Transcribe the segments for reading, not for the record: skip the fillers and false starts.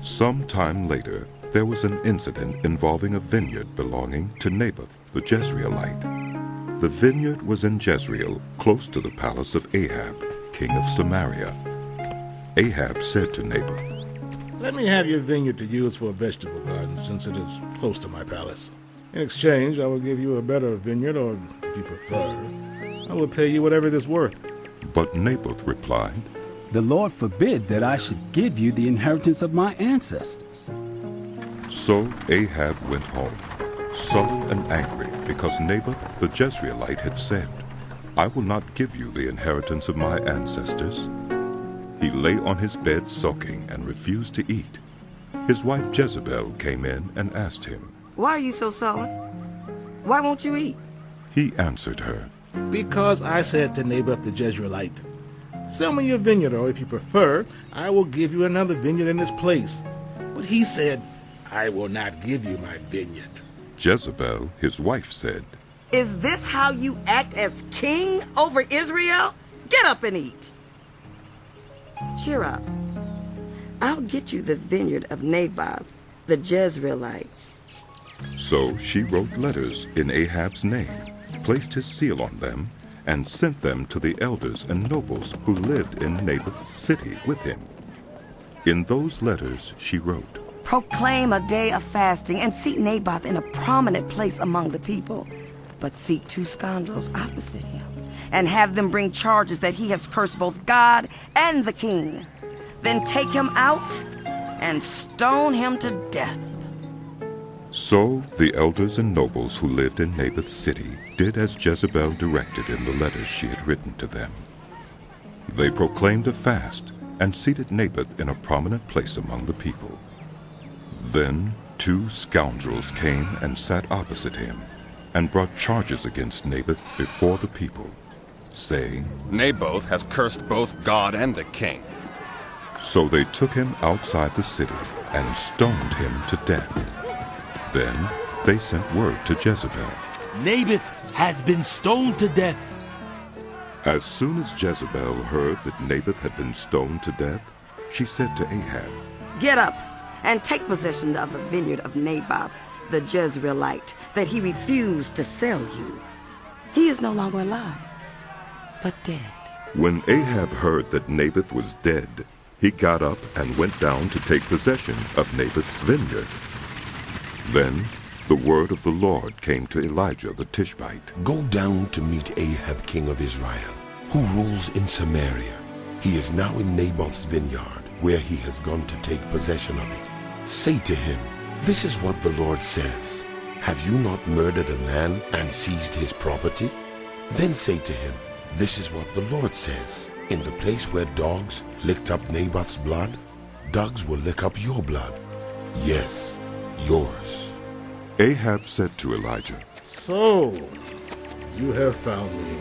Some time later, there was an incident involving a vineyard belonging to Naboth the Jezreelite. The vineyard was in Jezreel, close to the palace of Ahab, king of Samaria. Ahab said to Naboth, "Let me have your vineyard to use for a vegetable garden, since it is close to my palace. In exchange, I will give you a better vineyard, or if you prefer, I will pay you whatever it is worth." But Naboth replied, "The Lord forbid that I should give you the inheritance of my ancestors." So Ahab went home, sullen and angry, because Naboth the Jezreelite had said, "I will not give you the inheritance of my ancestors." He lay on his bed sulking and refused to eat. His wife Jezebel came in and asked him, "Why are you so sullen? Why won't you eat?" He answered her, "Because I said to Naboth the Jezreelite, 'Sell me your vineyard, or if you prefer, I will give you another vineyard in its place.' But he said, 'I will not give you my vineyard.'" Jezebel, his wife, said, "Is this how you act as king over Israel? Get up and eat." "Cheer up. I'll get you the vineyard of Naboth the Jezreelite." So she wrote letters in Ahab's name, placed his seal on them, and sent them to the elders and nobles who lived in Naboth's city with him. In those letters she wrote, "Proclaim a day of fasting and seat Naboth in a prominent place among the people, but seat 2 scoundrels opposite him, and have them bring charges that he has cursed both God and the king. Then take him out and stone him to death." So the elders and nobles who lived in Naboth's city did as Jezebel directed in the letters she had written to them. They proclaimed a fast and seated Naboth in a prominent place among the people. Then 2 scoundrels came and sat opposite him, and brought charges against Naboth before the people, saying, "Naboth has cursed both God and the king." So they took him outside the city and stoned him to death. Then they sent word to Jezebel. "Naboth has been stoned to death." As soon as Jezebel heard that Naboth had been stoned to death, she said to Ahab, "Get up and take possession of the vineyard of Naboth the Jezreelite that he refused to sell you. He is no longer alive, but dead." When Ahab heard that Naboth was dead, he got up and went down to take possession of Naboth's vineyard. Then the word of the Lord came to Elijah the Tishbite. "Go down to meet Ahab, king of Israel, who rules in Samaria. He is now in Naboth's vineyard, where he has gone to take possession of it. Say to him, 'This is what the Lord says. Have you not murdered a man and seized his property?' Then say to him, 'This is what the Lord says. In the place where dogs licked up Naboth's blood, dogs will lick up your blood. Yes, yours.'" Ahab said to Elijah, "So, you have found me,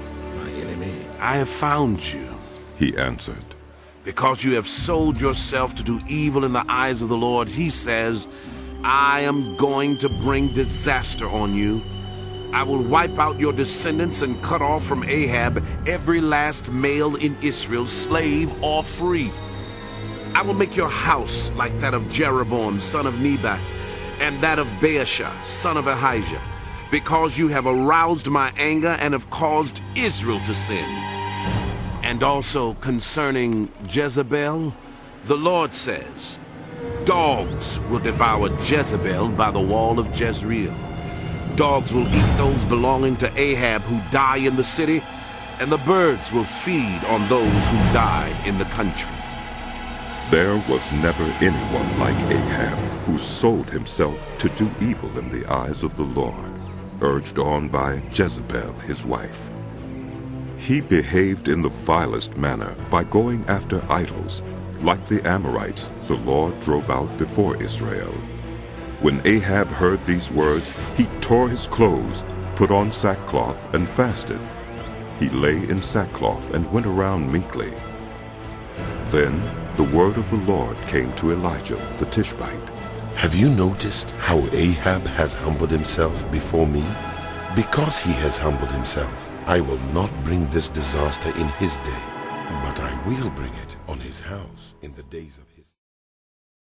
my enemy." "I have found you, he answered. because you have sold yourself to do evil in the eyes of the Lord. He says, I am going to bring disaster on you. I will wipe out your descendants and cut off from Ahab every last male in Israel, slave or free. I will make your house like that of Jeroboam, son of Nebat, and that of Baasha, son of Ahijah, because you have aroused my anger and have caused Israel to sin. And also concerning Jezebel, the Lord says, dogs will devour Jezebel by the wall of Jezreel. Dogs will eat those belonging to Ahab who die in the city, and the birds will feed on those who die in the country. There was never anyone like Ahab, who sold himself to do evil in the eyes of the Lord, urged on by Jezebel, his wife. He behaved in the vilest manner by going after idols. Like the Amorites, the Lord drove out before Israel. When Ahab heard these words, he tore his clothes, put on sackcloth, and fasted. He lay in sackcloth and went around meekly. Then the word of the Lord came to Elijah the Tishbite. Have you noticed how Ahab has humbled himself before me? Because he has humbled himself, I will not bring this disaster in his day, but I will bring it on his house in the days of